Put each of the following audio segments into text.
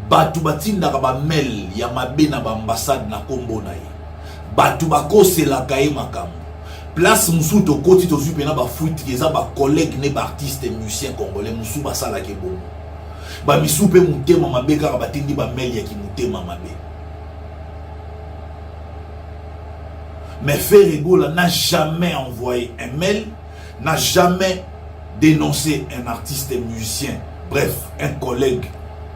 batu batindaka ba mail ya mabe na ba ambassade na kombo na ye batu bakoselaka ye makambo place musu tokoti tozwi pena ba fuite eza ba collègue ne ba artiste musicien congolais musu basalaka bongo ba misu pe mutema mabe kaka batindi ba mail ya ki mutema mabe. Mais Ferregola n'a jamais envoyé un mail, n'a jamais dénoncé un artiste et musicien, bref, un collègue.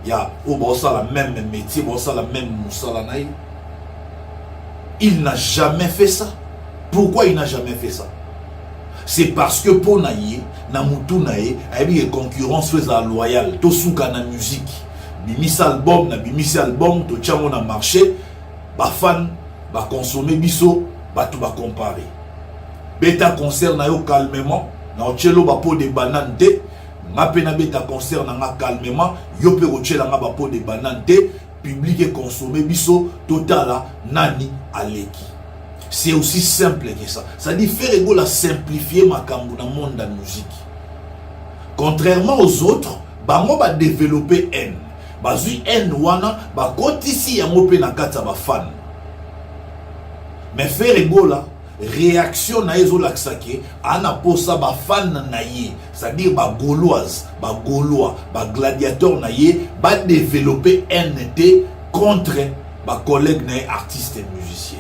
Il y a la même métier, la même moussalanaï. Il n'a jamais fait ça. Pourquoi il n'a jamais fait ça? C'est parce que pour naïe, na mutu naïe, il y a une concurrence loyale. Tout souka na musique. Bimis album, to tchamo na marché, ba fan, ba consommer biso. Tout va comparer. Beta concert na yo calmement, na ochelo ba pot de banane te, nga pena beta concert na nga calmement, yo pe ochela nga ba pot de banane te, public et consommer biso totala nani aleki. C'est aussi simple que ça. Ça dit Ferregola simplifier makambo na monde de la musique. Contrairement aux autres, bango ba développer haine. Bazui haine wana ba kotisi yango pe na kata ba fan. Mais Ferregola, réaction na ezo laksake, ana posa ba fan na ye, c'est-à-dire ba gauloise, ba gaulois, ba gladiateur na ye, ba développer NT contre ba collègue na ye, artiste et musicien.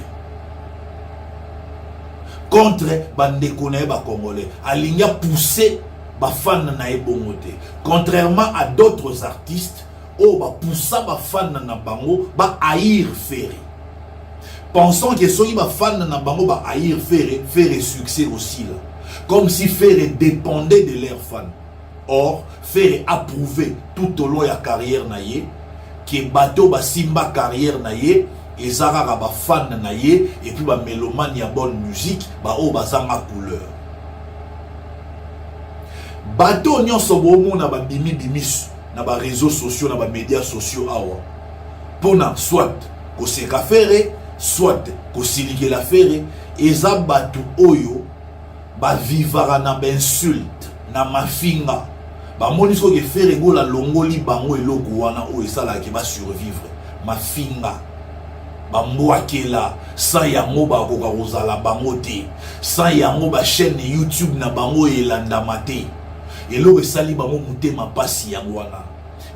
Contre ba ndeko na ye ba congolais. Alinga pousser ba fan na ye bongote. Contrairement à d'autres artistes, oh ba poussa ba fan na bango, ba haïr Ferre. Pensons que ceux qui sont fans de Nabango va haïr faire succès aussi là. Comme si Ferre dépendait de leurs fans. Or, Ferre approuvé tout au long de la carrière naïe que bateau ba simba carrière naïe et Zara ba fan naïe et puis ba mélomane ya bonne musique ba o bazanga couleur. Bateau nyon sobomo na ba bimi bimis na ba réseaux sociaux na ba médias sociaux awa. Pona soit ko se Ferre soit kosilike la Ferre eza batu oyo ba vivara na insulte na mafinga ba moniso ke Ferregola longoli bango eloko wana o esala ke ba survivre mafinga ba mbwakela sa yango ba koka kozala bango te sa yango ba chaîne YouTube na bango elanda mate eloko esali bango mutema pasi yango wana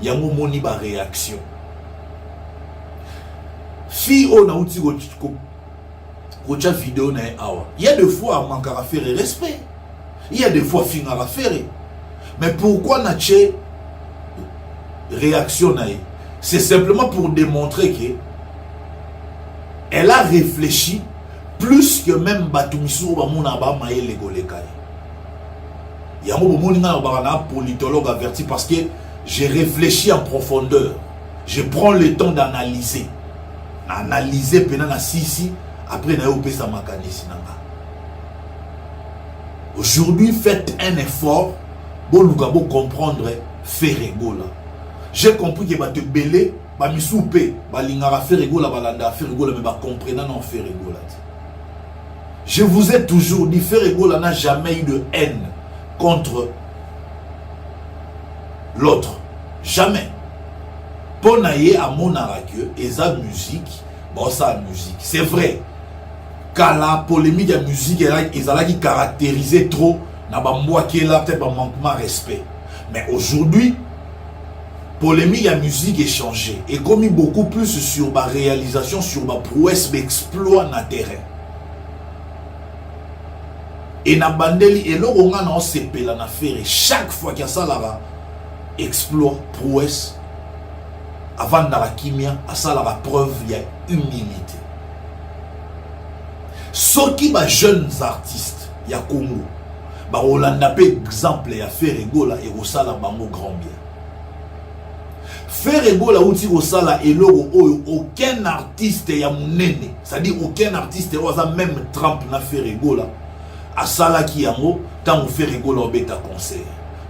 yango moni ba réaction. Si on a outil kocha vidéo na awa. Il y a des fois manque à faire respect. Il y a des fois fin à faire. Mais pourquoi n'a pas réaction na? C'est simplement pour démontrer que elle a réfléchi plus que même Batumisu ba mona ba maye legoleka. Il y a un moment où politologue averti parce que j'ai réfléchi en profondeur. Je prends le temps d'analyser. Analyser pendant la sisi après na opé sa makanisi nanga. Aujourd'hui faites un effort pour nous comprendre Ferregola. J'ai compris que ba te belé ba misoupe ba lingara Ferregola balanda Ferregola mais ba comprenant non Ferregola. Je vous ai toujours dit Ferregola n'a jamais eu de haine contre l'autre. Jamais. Pour naïe à mon aracue et sa musique, bon ça musique. C'est vrai. Car la polémique de la musique ils ont qui caractérisé trop n'a pas moi qui est là peut-être un manquement de respect. Mais aujourd'hui, polémique de la musique est changée et comme beaucoup plus sur ma réalisation, sur ma prouesse, m'exploit na terrain. Et na bandeli et là on a un CP la na faire chaque fois qu'il y a ça là exploit prouesse. Avant dans la kimia, à ça la preuve, il y a humilité. Ceux qui sont jeunes artistes, il y a Congo, on a un exemple, il y a Ferregola et Rosala Bango grand bien. Ferregola outi Rosala et logo aucun artiste y a mon nene, c'est-à-dire aucun artiste a même trempe na Ferregola. À ça là qui a mot, tant Ferregola au bêta concert.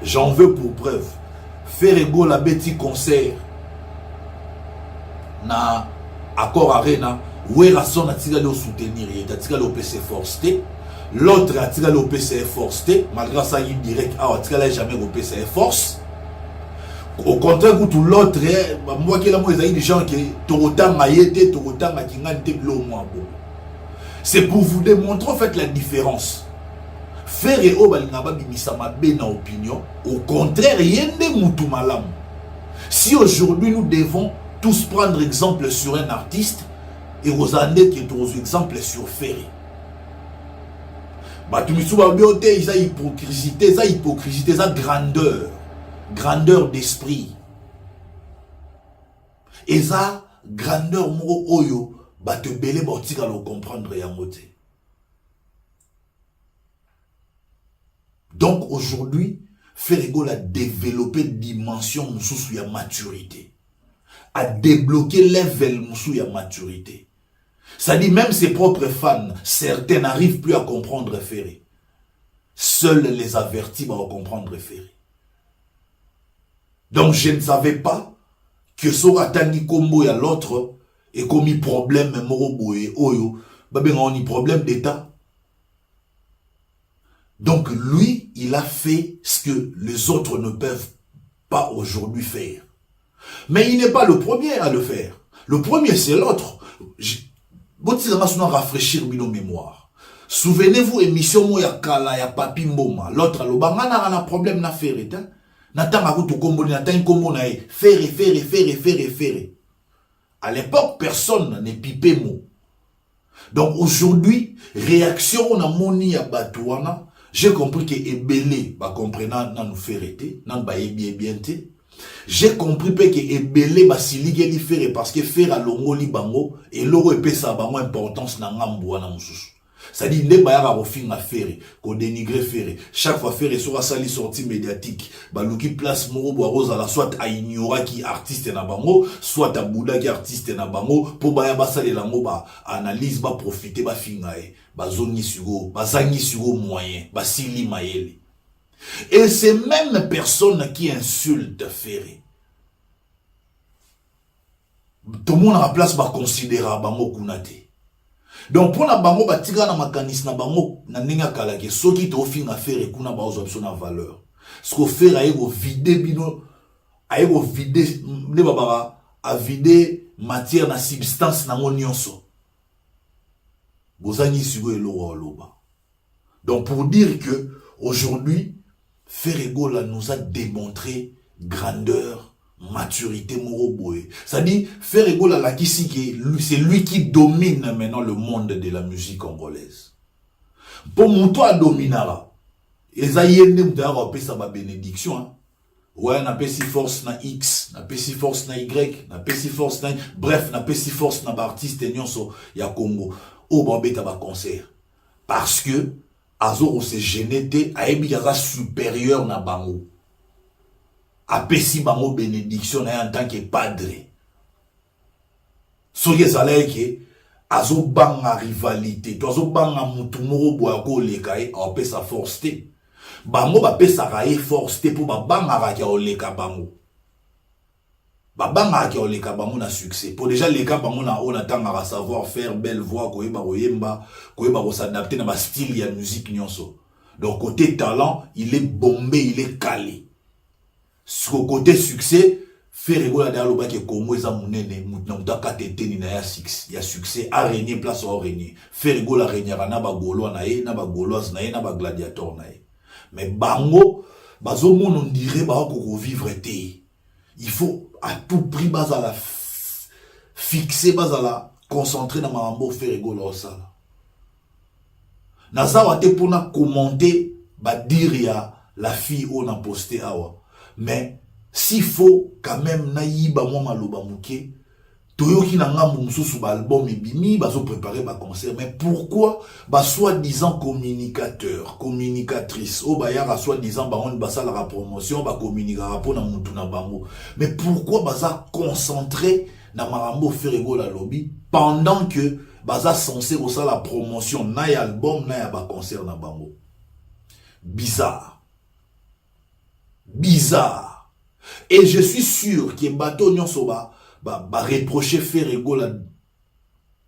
J'en veux pour preuve. Ferregola bêti concert. Na accord arena où est son a tiré le soutenir et a tiré le PC force l'autre a tiré le PC force malgré ça il direct a tiré jamais le PC force Au contraire, tout l'autre, moi qui ai des gens qui c'est pour vous démontrer en fait la différence. Faire et opinion, au contraire, si aujourd'hui nous devons tous prendre exemple sur un artiste et aux années qui est aux exemples sur Ferry. Ils ont hypocrisie, ça grandeur d'esprit. Et ça, grandeur moro oyo, te belé botika le comprendre yangote. Donc aujourd'hui, Ferrego a développé une dimension de la maturité. A débloqué level de la maturité. Ça dit même ses propres fans, certains n'arrivent plus à comprendre Ferré. Seuls les avertis vont comprendre Ferré. Donc je ne savais pas que Soratani Kombo et l'autre et commis problème Morobo et Oyo, on a un problème d'état. Donc lui, il a fait ce que les autres ne peuvent pas aujourd'hui faire. Mais il n'est pas le premier à le faire. Le premier, c'est l'autre. Bon, si on rafraîchir nos mémoires. Souvenez-vous, émission Moya Kala, ya Papi Mboma. L'autre, le bangana a un problème na faire. N'attend à tout combo, n'attend combo na faire. À l'époque, personne n'est pipé mot. Donc aujourd'hui, réaction on a moni à Batouana. J'ai compris que Ebele, bah comprenant, n'a nous fait arrêter, n'a pas bien. J'ai compris que Ebele, bah si ligeli faire parce que faire à longo li bango et l'euro épais ça bango importance na ngambo na mususu. Ça dit ne ba ya refin à faire, qu'on dénigrer faire. Chaque fois faire sur sali sortie médiatique, bah luki place moro boiroz à la soit à ignora qui artiste na bango, soit à Bouddha qui artiste na bango pour ba ya basali lango ba analyse ba profiter ba fingae. Bazoni sugo, bazangi sugo moyen, basili maele. Et ces mêmes personnes qui insultent Ferré. Tout le monde a la place va considérer bango kunate. Donc pour la bango batiga na makanis na bango na ninga kalake soki to finga Ferré kuna ba ozo na valeur. Ce que Ferré a ego vider bino a ego vider ne babara a vider matière na substance na nyonso. Donc pour dire que aujourd'hui, Ferrego nous a démontré grandeur, maturité moroboé. Ça dit Ferrego la c'est lui qui domine maintenant le monde de la musique congolaise. Pour mon toi dominara, Ezaïe ça ma bénédiction. Ouais, na pesi force na X, na pesi force na Y, na pesi force na bref, na pesi force na artiste nyonso ya Congo. Au bambé taba concert. Parce que Azo se génété a ebi yaza supérieur na bango. A pesi bango bénédiction en tant que padre. Soye zaleke Azo banga rivalité, to Azo banga mutu moro boako lekae a pesa force te. Bango ba pesa rae force te pour ba banga ra kia oleka bango. Babanga ki oleka bango na succès. Pour déjà les cas bango na on attend à savoir faire belle voix koyeba koyemba, koyeba s'adapter na ba style ya musique nyonso. Donc côté talent, il est bombé, il est calé. Sur côté succès, Ferrego la derrière le bas qui Congo eza munene, muta katete ni na ya succès a régner place au régner. Ferrego la régnera na ba gaulois na ye, na ba gauloise na ye, na ba gladiateur na ye. Mais bango bazo mon on dirait ba ko vivre té. Il faut à tout prix bas à la fixer, bas à la concentrer dans ma mambo Ferrego là ça. Naza wate pour na commenter, ba dire ya la fille on a posté awa. Mais s'il faut quand même na yiba moi maloba muke, toyoki na ngambo mususu ba album ebimi bazo préparer ba concert. Mais pourquoi ba soi-disant communicateur, communicatrice o ba yara soi-disant ba on basala la promotion ba communiquera pour na mutu na bango. Mais pourquoi baza concentré na marambo Ferrego la lobby pendant que baza censé aussi la promotion na ya album na ya ba concert na bango. Bizarre. Et je suis sûr que bateau nyonso ba reprocher Ferrego là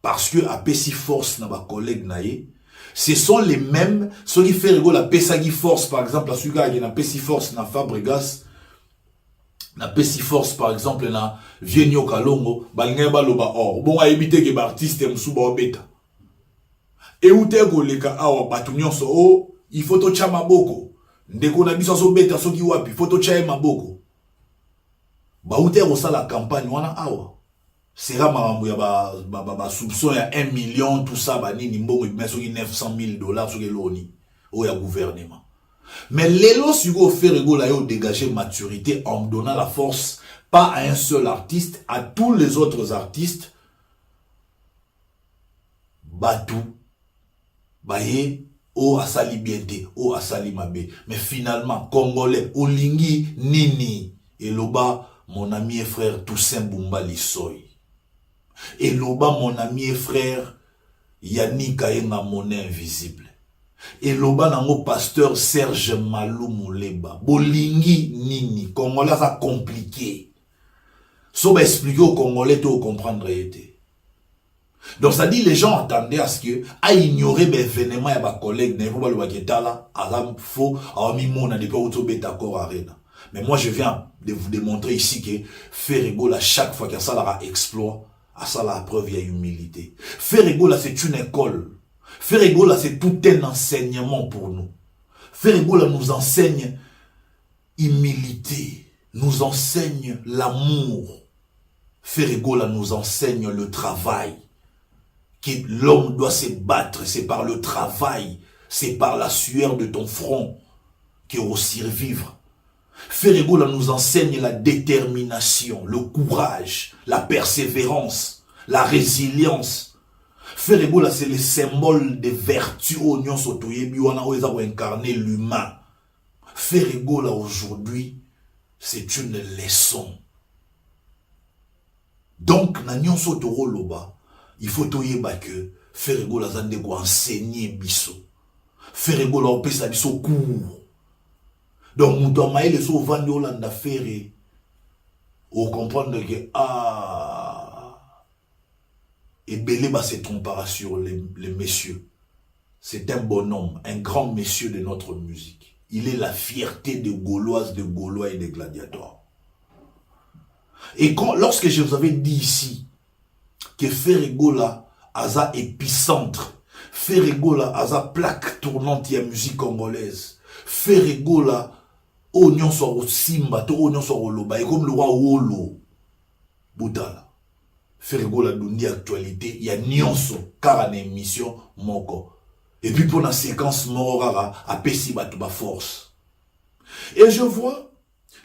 parce que a pesi force na ba collègue naie. Ce sont les mêmes ceux qui Ferrego la pesagi force par exemple à celui qui na pesi force na Fabregas na pesi force par exemple na Vienyo Kalongo balinga baloba or bon a éviter que artiste msuba obeta et ute goleka awa batu nyonso o il faut to cha maboko ndeko na biso so beta soki wapi faut to cha maboko ba ute ko sala campagne wana awa sera mambo ya ba soupçon ya 1 million tout ça ba nini mbongo mais soki 900 000 $ soki loni o ya gouvernement. Mais l'élo sugo Ferrego là yo dégager maturité en donnant la force pas à un seul artiste, à tous les autres artistes. Batou, baye, o asali bienté, o asali mabe. Mais finalement, Congolais, olingi nini, et loba mon ami et frère Toussaint Bumba Lissoy. Et loba mon ami et frère Yannick Ayenga Monnaie Invisible. Et loba nango pasteur Serge Malou Mouleba. Bolingi nini. Congolais ça compliqué. So ba expliquer aux Congolais to comprendre été. Donc ça dit les gens attendaient à ce que à ignorer ben événement ya ba collègue ne pas le baketala azam faux a mis mon na depuis auto beta corps arena. Mais moi je viens de vous démontrer ici que Ferrego à chaque fois qu'il y a ça la exploit à ça la preuve il y a humilité. Ferrego là c'est une école. Ferrego là c'est tout un enseignement pour nous. Ferrego là nous enseigne humilité, nous enseigne l'amour. Ferrego là nous enseigne le travail. Que l'homme doit se battre, c'est par le travail, c'est par la sueur de ton front que au survivre. Ferrego là nous enseigne la détermination, le courage, la persévérance, la résilience. Ferrego là c'est le symbole des vertus oignons sotoyebi wana oza ko incarner l'humain. Ferrego là aujourd'hui c'est une leçon. Donc na nyonso toro loba il faut toyeba que Ferrego la zande ko enseigner biso. Ferrego la opesa biso cours. Donc muto maile so vandi olanda ferre au comprendre que et Belé se trompera sur les messieurs. C'est un bonhomme, un grand monsieur de notre musique. Il est la fierté des Gauloises, des Gaulois et des gladiateurs. Et lorsque je vous avais dit ici que Ferrego là a épicentre, Ferrego là a plaque tournante de la musique congolaise, Ferrego là oignon sur au Simba, oignon sur au Loba, et comme le roi Wolo, Boutala. Ferrego la dundi actualité, il y a nyonso, car en émission, moko. Et puis pour la séquence morara, à Pessi Batouba force. Et je vois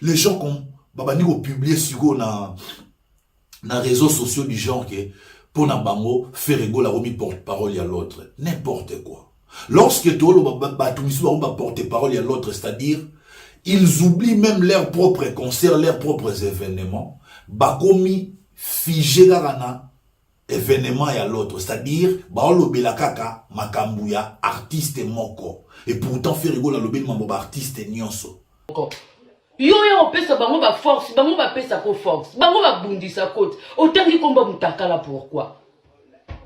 les gens qu'on va publier sur les réseaux sociaux du genre que pour na bango, Ferrego la remis porte-parole à l'autre. N'importe quoi. Lorsque tout le monde porte-parole à l'autre, c'est-à-dire, ils oublient même leurs propres concerts, leurs propres événements. Bakomi figé garana événement et à l'autre, c'est-à-dire baolo belakaka makambuya artiste moko et pourtant Ferrego la lobel mambo artiste nyonso yo opesa bango ba force bango ba pesa ko force bango ba bundisa kote autant komba mutakala pourquoi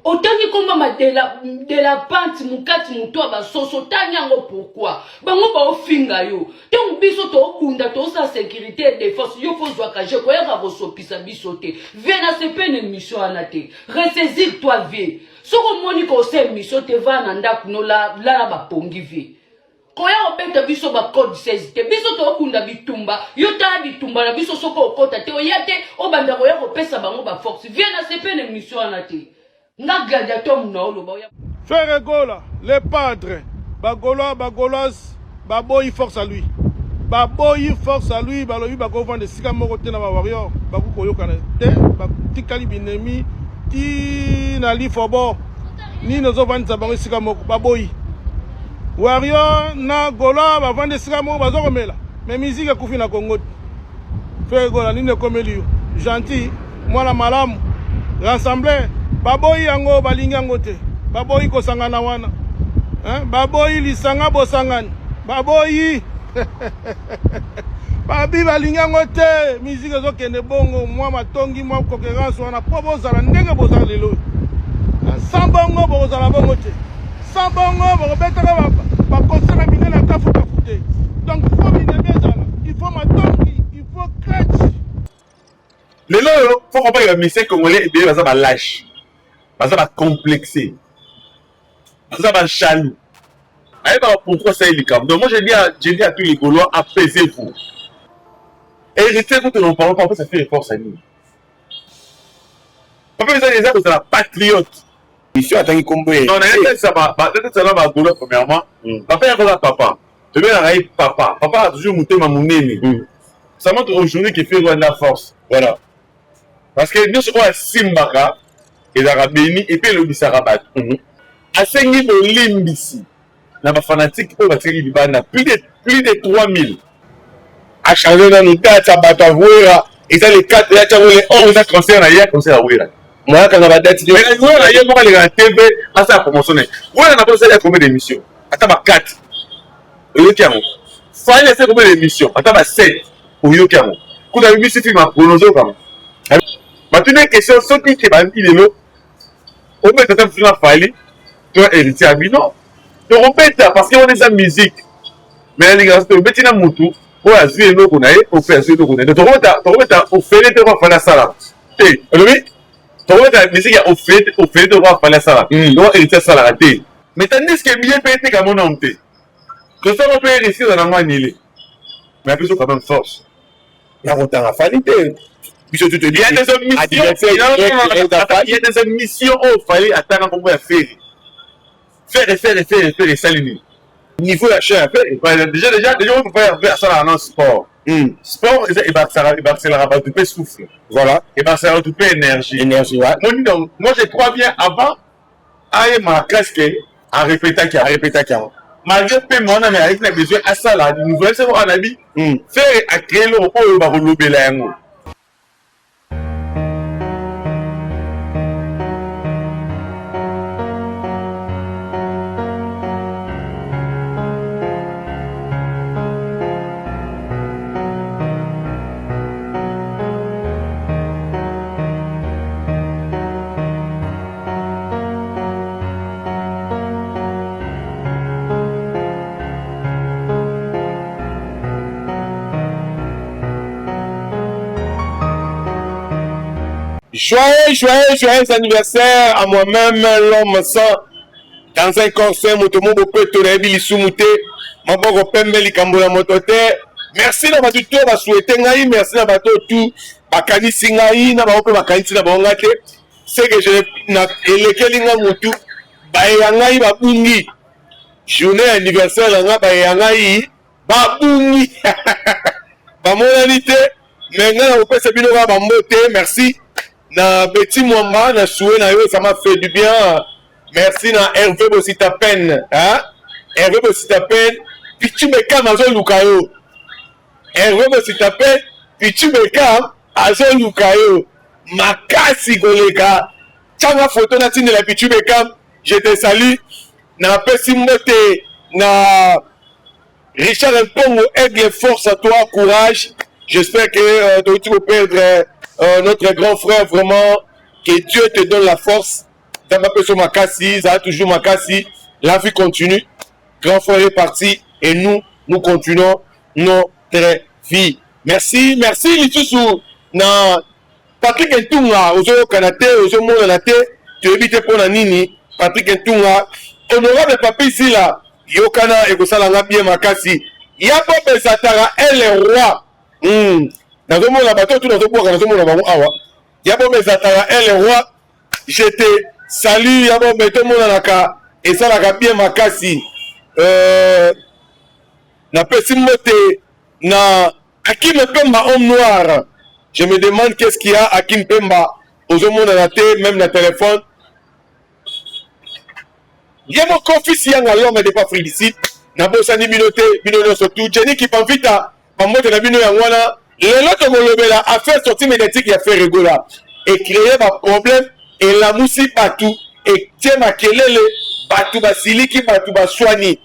autant komba de la pente mukati mutoa ba soso tanyango pourquoi bango ba ofinga yo donc biso to bunda to sa sécurité et défense yo faut zwa kaje ko ya ko sopisa biso te vena se pene mission anate ressaisir toi vie soko moni ko se mission te va na ndaku no la ba pongi vie ko ya opeta biso ba code 16 te biso to bunda bitumba yo ta bitumba na biso soko okota te o yate o banda ko ya ko pesa bango ba force vena se pene mission anate. Ferrego là, les padres, Bagolois, Bagoloises, Baboyi force à lui. Baboyi force à lui, Balobi Bagovan de Sigamorote na Warrior, Bagukoyo Kanete, Tikali Binemi, Ti Nali Fobo, Ni Nozovan Zabari Sigamoko, Baboyi. Warrior na Golois, Bavan de Sigamoko, Bazoromela. Mais musique a Koufi na Congo. Ferrego là, Nine Komeliu, gentil, moi la malam, rassemblé. Baboyi yango balingi yango te. Baboyi ko sangana wana. Baboyi lisanga bosangani. Baboyi. Babi balingi yango te. Musique zo kende bongo moi matongi moi concurrence wana po bozala ndenge bozala lelo. Sans bongo bozala bongo te. Sans bongo bobetaka ba concert minela kafuta fute. Donc faut mine bezala. Il faut matongi, il Il faut catch. Les lots, il faut comprendre que les musiciens congolais, ils sont lâches. Ils sont complexés. Ils sont chalous. Pourquoi ça est le cas? Donc moi, je dis à tous les Gaulois, apaisez-vous. Et restez contre nos parents, papa, ça fait effort, ça nous. Papa, vous avez des gens qui sont patriotes. Mission attend qu'il comble. Non, ça va Gaulois, premièrement. Papa, il y a papa. Je vais aller papa. Papa a toujours monté ma monnaie. Ça montre aujourd'hui qu'il fait loin de la force. Voilà. Parce que nous sommes à Simbaka, et Béni, et puis le Bissarabat. À Saint-Guy-de-Limbisi, il y a des fanatiques qui ont plus de 3000. À changer dans nos dates, à Batavouera, et ça les 4, et ça les 11. Ça concerne ailleurs, concerne à Ouira. Moi, quand on va date, mais la Ouira, il y a moi, les TV, à ça promotionner. Ouira n'a pas besoin de combien d'émissions? Attends, 4. Au Yokamo. Fallait laisser combien d'émissions? Attends, 7. Au Yokamo. Quand on a vu ce film à prononcer, comme maintenant, une question, ceux qui sont dit de l'eau, on met un film à Fali, tu as hérité à Bino. Tu répètes parce qu'on est sa musique. Mais les gars, tu mets une moutou, on a vu l'eau qu'on a eu, on fait un qu'on a eu. Tu remets au fait de voir faire ça. Tu remets la musique au fait de voir faire ça. Tu vas hériter ça là. Mais tandis que bien pété comme on a monté. Que ça va pas réussir dans la main nilée. Mais après, c'est quand même force. Il y a longtemps à Fali. Il y a des missions où il fallait attendre comment faire. Faire et s'aligner. Niveau d'achat à faire. Déjà, on peut faire ça dans le sport. Sport, il va accélérer tout souffle. Voilà. Il va accélérer tout énergie. Énergie, ouais. Moi, je crois bien avant, à ma casque, à répéter qu'il y a. Malgré que mon ami a besoin à ça, la nouvelle, c'est mon ami. Faire à créer le repos, il va relouber la yango. Joyeux anniversaire à moi-même, l'homme sans, dans un concert, motomo beaucoup torebi lisumute, maboko pembe likambola motote. Merci na batu to ba souhaiter ngai, merci na batu tout bakanisi ngai na ba ope bakanisi na bonga te. C'est que je na elekeli nga mutu ba ngai ba bungi. Journée anniversaire nga ba ngai ba bungi. Ba monanité, mais nga ope se bino ba mbote, merci. Na Betty Mwamba, na souhait na yo, ça m'a fait du bien. Merci na Hervé Bossitapen. Hein? Hervé Bossitapen. Pichu Bekam azo lukayo. Hervé Bossitapen. Pichu Bekam azo lukayo. Makasi koleka. Tchanga photo na tine la Pichu Bekam. Je te salue. Na Pessi Mbote. Na Richard Mpongo, aigle force à toi, courage. J'espère que tu vas perdre notre grand frère, vraiment, que Dieu te donne la force. Dans ma personne, Makassi, ça a toujours Makassi. La vie continue. Grand frère est parti et nous continuons notre vie. Merci, merci, Lissoussou. Na Patrick Ntunga, Ozo Kanate, Ozo Monanate, tu évites pour la Nini, Patrick Ntunga, honorable papi ici là, Yokana et Kosala bien Makassi. Yapa Pesatara, elle est roi. Dans le monde, la bateau, tout dans le monde, dans le monde, Yabo Mesatara, elle est roi. Je te salue, Yabo Beto Monanaka, et ça la bien Makassi. Na Pessi Mote, na Hakim Pemba, homme noir. Je me demande qu'est-ce qu'il y a Hakim Pemba, aux hommes dans la tête, même le téléphone. Yabo Kofi Yanga, l'homme n'est pas félicite. Na Bossani Minote, Minono surtout. Jenny qui panvita, Pamote na Mino Yangwana. Les autres molobela a fait sortir médiatique, il a fait rigola et créer un problème et la moussi partout et tiens ma kelele partout basili qui partout baswani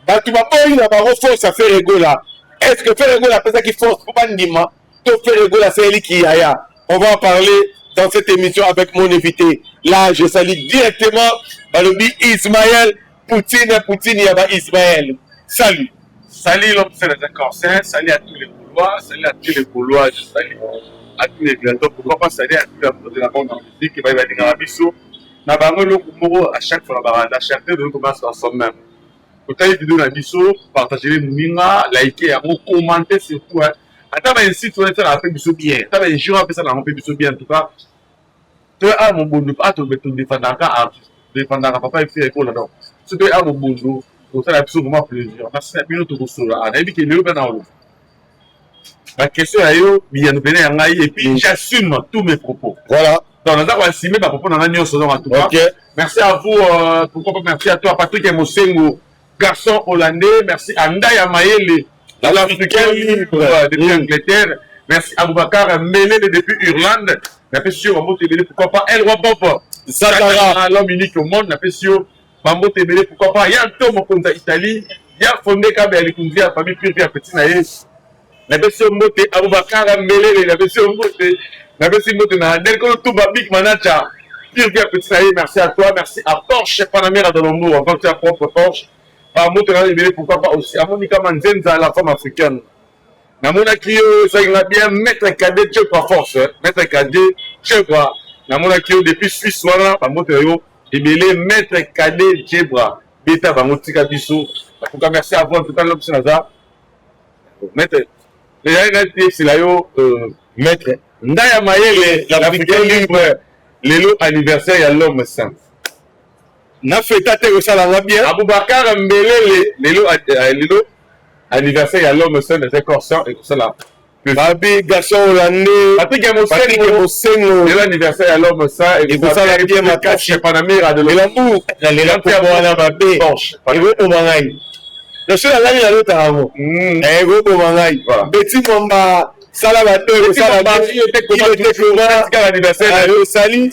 partout ba boy na ba force à faire rigola. Est-ce que faire rigola après ça qui force pour pas ndima to faire rigola c'est lui qui aya. On va en parler dans cette émission avec mon invité. Là je salue directement Balobi Ismaël Poutine Yaba Ismaël. Salut. Salut l'homme c'est le cancer, salut à tous les Gaulois, salut à tous les Gaulois, je salue à tous les Gaulois, pourquoi pas saluer à tous les Gaulois de la bande en musique qui va y aller dans la biseau. Na bango le Kumoro à chaque fois la chanter de commencer ensemble même. Quand il vidéo la biseau, partagez les mouvements, likez, commenter surtout. Attends, mais si tu veux faire un peu biseau bien, attends, mais je vais faire ça dans un peu biseau bien en tout cas. Tu as mon bon, pas te défendre artiste, défendre papa et fille et pour là-dedans. Si tu as mon bon, pour ça la biseau vraiment plaisir. Parce que c'est bien tout ça. On a dit qu'il est là dans l'eau. Ma question est bien nous venir et puis j'assume tous mes propos. Voilà. Donc, on a assumé ma propos dans la nuit en tout cas. Merci à vous, pourquoi pas merci à toi, Patrick Emosengo, garçon hollandais. Merci à Ndaya Mayele, l'Africain libre depuis Angleterre. Merci à Boubacar Melele depuis Irlande. Merci sur Mambo Tébélé, pourquoi pas El Roi Pop, Zakara, l'homme unique au monde. Merci sur Mambo Tébélé, pourquoi pas Yanto Mokonza Italie. Ya fondé Kabé Kunzi, la famille Purvi à Petit Naïs. La version Moté, Aboubakar Melele, la version Moté, la version Moté, Delko Toubabik Manacha, Purvi à Petit Naïs. Merci à toi, merci à Porsche, Panamera de Lombo, encore tu as propre Porsche. Par Moté, pourquoi pas aussi. À Monica Manzenza, la femme africaine. Namona Kyo, ça ira bien, Maître Cadet, Dieu par force, Maître Cadet, Dieu par. Namona Kyo, depuis Suisse, voilà, par Moté, et Maître Cadet, Dieu par. Beta, par Motika Bissou. En tout cas, merci à vous, en tout cas, l'homme Sinaza. Maître, les gens, c'est là, Maître. Ndaya Mayele, l'Africain libre, l'élo anniversaire, il y a l'homme saint. Na fêta te ça la bien. Aboubakar Mbelele, l'élo anniversaire, il y a l'homme saint, des corps et tout ça là. Babi, garçon hollandais, Patrick Emosengo, l'élo anniversaire, il y a l'homme saint, et tout ça là bien, ma cache, chez Panamera de l'amour, les lampes à boire la babé, Porsche, et vous, au Mangaï. Je suis là, il y a l'autre avant. Et vous, au Mangaï. Betty Momba. Salamateur, il était comment l'anniversaire Sali.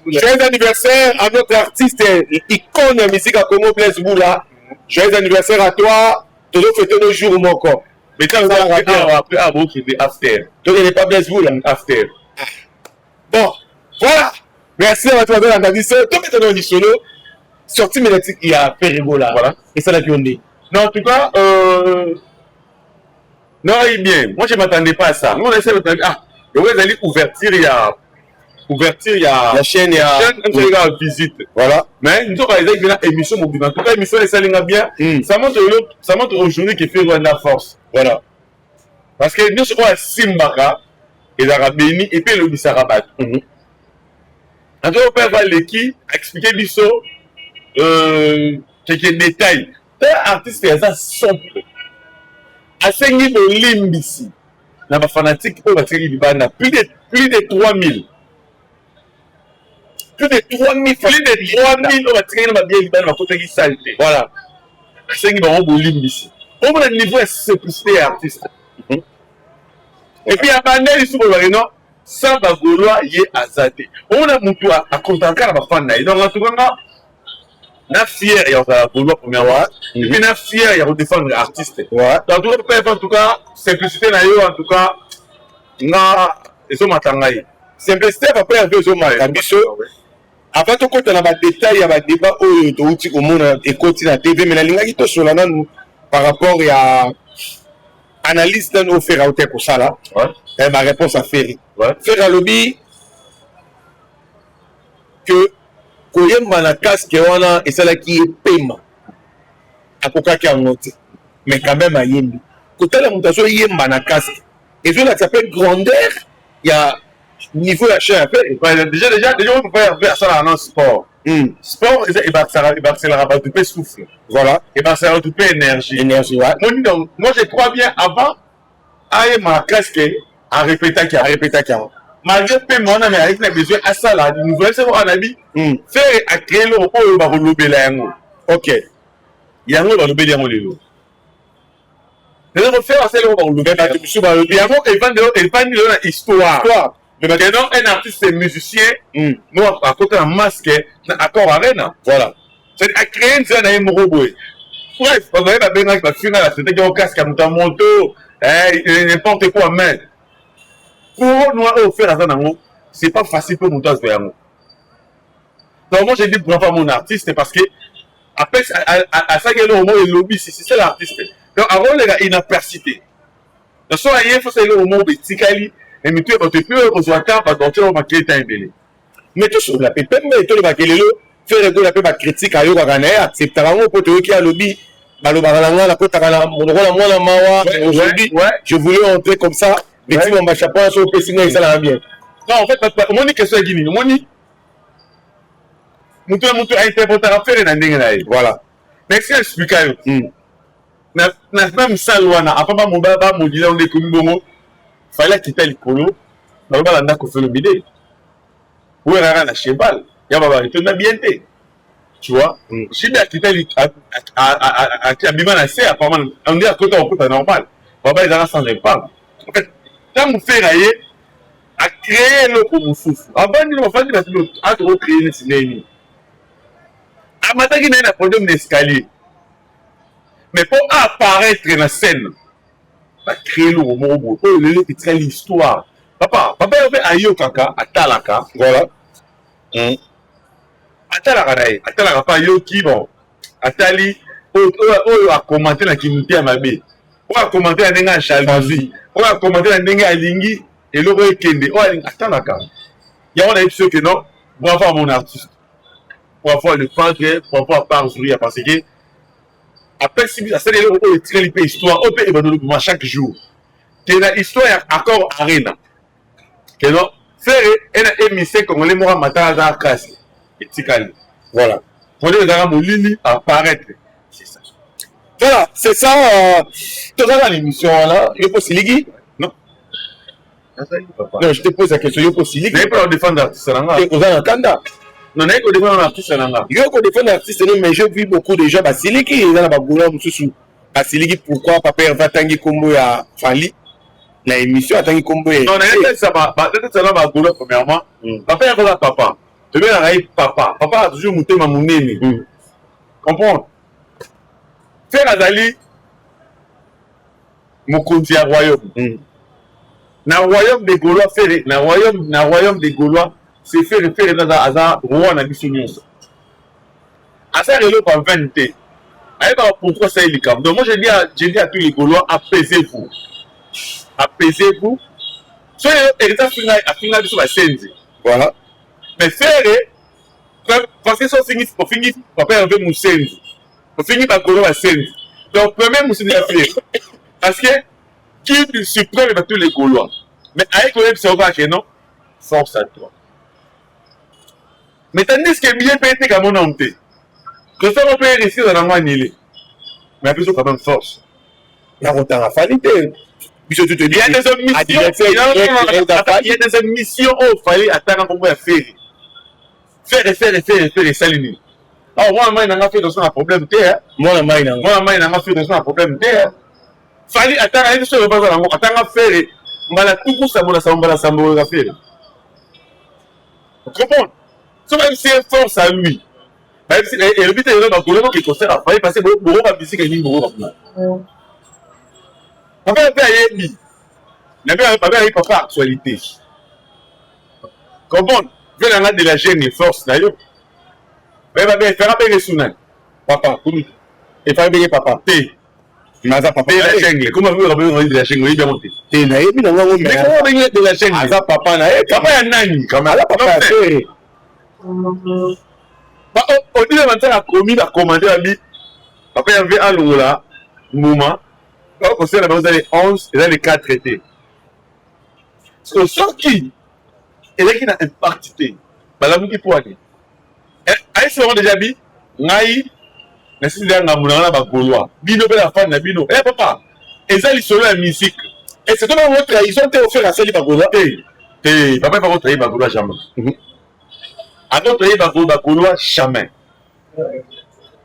Joyeux anniversaire à notre artiste, icône de musique à Congo, Blaise Boula. Joyeux anniversaire à toi. Nous fêtons nos jours encore. Mais quand vous avez après, à vous qui est after. Donc il n'est pas Blaise Boula, after. Bon, voilà. Merci à toi de l'analyse. Tout maintenant du solo. Sorti médiatique, il y a Périgola. Voilà. Et ça l'a qu'on dit. Non, en tout cas, non, bien. Moi, je ne m'attendais pas à ça. Nous, on essaie de dire, ah, vous allez ouverture, il y a la chaîne, il y a une visite. Voilà. Mais nous avons une émission mobile. En tout cas, l'émission est bien. Ça montre aujourd'hui qu'il fait Rwanda Force. Voilà. Parce que nous sommes à Simbaka et l'Arabéni et puis le Bissarabat. En tout cas, on peut avoir l'équipe, expliquer l'histoire, quelques détails. Un artiste, il y a ça simple. Asengi Bolimbisi, na ba fanatique au batterie du bana plus de 3000. Plus de 3000 au batterie na ba bien du bana ba côté qui saleté. Voilà. Asengi Bolimbisi. On a le niveau de simplicité artiste. Et puis à Bandel sous le non, sans ba Gaulois yé azate. On a mutu à contenter la ba fana. Donc en tout cas na fier et on va vouloir première fois et puis na fier et on défendre l'artiste. Ouais. En tout cas simplicité na yo en tout cas na ezo matangai. Simplicité va pas arriver au mal. Biso avant tout quand on a des détails, il y a des débats au outil au monde et continue à TV mais la ligne qui to sur la par rapport à analyse d'un offert à pour ça là. Ouais. Et ma réponse à Ferry. Ouais. Ferry lobby que koyemba na casque wana esalaki paiement akoka ki angote mais quand même ayembi kotala mutu azo yemba na casque ezo la s'appelle grandeur il y a niveau ya cher déjà on peut faire ça dans sport sport et bah ça va tout souffle voilà et bah ça va tout énergie ouais moi je crois bien avant ayemba casque à répéter malgré paiement, on a besoin à ça là, de nouvelles, c'est un avis. Faire à créer le repos, on va relouber là. Ok. Il y a un autre relouber là. Les autres faire, c'est le relouber là. Il y a un autre histoire. Mais maintenant, un artiste musicien, nous, à côté d'un masque, accord arène. Voilà. C'est à créer une zone à un robot. Bref, on va bien avec la finale, c'était un casque à mon moto, n'importe quoi, mais. Pour nous offrir à ça, c'est pas facile pour nous de faire. Donc moi j'ai dit pour pas mon artiste parce que après à ça qu'il y a le mot et lobby c'est l'artiste. Donc avant les gars inapercité. so aye faut ça le moment betikali et mais tu peux on soit temps pas sortir on marquer temps belé mais tout sur la pepe mais tout le bakelelo faire de la pepe critique ayo kakana acceptera ngo poto ki a lobby balobalanga la kota kana monoko na mwana mawa aujourd'hui je voulais entrer comme ça mais tu m'as chapeau sur pessinga ça la bien non en fait mon ni question gini mon ni mutu a interprété affaire na ndenge na ye voilà mais c'est expliquer na même ça wana apapa mobaba modila on est comme bongo fallait quitter le colo na ba landa ko faire le bidé ou era na cheval ya baba retourna bien té tu vois si bien quitter a bima na c'est apparemment on dit à côté on peut normal baba ils en sans impact en fait quand vous faire ayer à créer le pour vous souffle avant de faire de à trop créer le cinéma amataki na problème d'escalier mais pour apparaître dans la scène va créer le roman pour le petit l'histoire papa avait ayo kaka atalaka voilà atalaka pas yo qui bon atali o a commenter na kimité ya mabe o a commenter na ndenge jalousie o a commenter na ndenge alingi eloko ekende o atalaka ya on a dit que non pour avoir mon artiste pour avoir le peintre pour avoir par sourire parce que après si ça c'est le tirer l'histoire on peut évaluer chaque jour que la histoire encore arena que non faire une émission congolais mora matala za classe etikali voilà pour les gens molini apparaître c'est ça voilà c'est ça tout ça dans l'émission là il faut siligi non non je te pose la question il faut siligi mais pour défendre l'artiste là et aux kanda non n'est que défendre l'artiste là il faut défendre l'artiste mais je vis beaucoup de gens ba siligi ils ont ba goula mususu ba siligi pourquoi papa va tangi kombo ya Fali la émission atangi kombo non n'est ça ba ba goula premièrement papa ya kola papa tu veux la papa a toujours monté ma monene comprends faire azali mokonzi ya royaume na royaume des Gaulois faire na royaume des Gaulois c'est faire dans aza roi na biso nyonso asa relo pa 20 t ayeba pourquoi ça il comme donc moi je dis à tous les Gaulois apaisez-vous soyez héritage finga biso ba senzi voilà mais faire parce que ça signifie pour finir papa avait musenzi pour finir par Gaulois ba senzi donc premier musenzi a fait parce que qui est suprême de tous les Gaulois mais avec le savoir que non force à toi mais tandis que bien pété comme on a que ça on peut réussir dans la manille mais après ça quand même force la route à Falité il y a des missions où il fallait attendre pour faire salini ah moi il n'a pas fait dans un problème terre moi il n'a pas fait dans un problème terre fallait attendre à une seule base attendre faire mala tout ça mon assemblée faire comprends ça même si force à lui même si et le but est dans le qui concerne à fallait passer beaucoup à musique et beaucoup papa yebi na bien papa actualité comprends venant de la jeune force na yo mais va bien faire payer sounan papa et faire payer papa t naza papa la jeune comment vous avez de la jeune oui bien monté t na yebi na ngo mais comment venir de la jeune naza papa na ye papa ya nani comme ala papa té ba on dit maintenant la commis la commander à lui papa y avait un longola moment quand on sait la base les 11 et les 4 traités parce que ce qui est là qui n'a impacté la mouki pour aller aïe seront déjà dit ngai na sisi là na muna ba Gaulois bino pe la fan na bino eh papa et ça ils sont la musique et c'est comment votre trahison t'est offert à celle ba Gaulois et papa pas votre trahir ba Gaulois jamais à notre trahir ba Gaulois jamais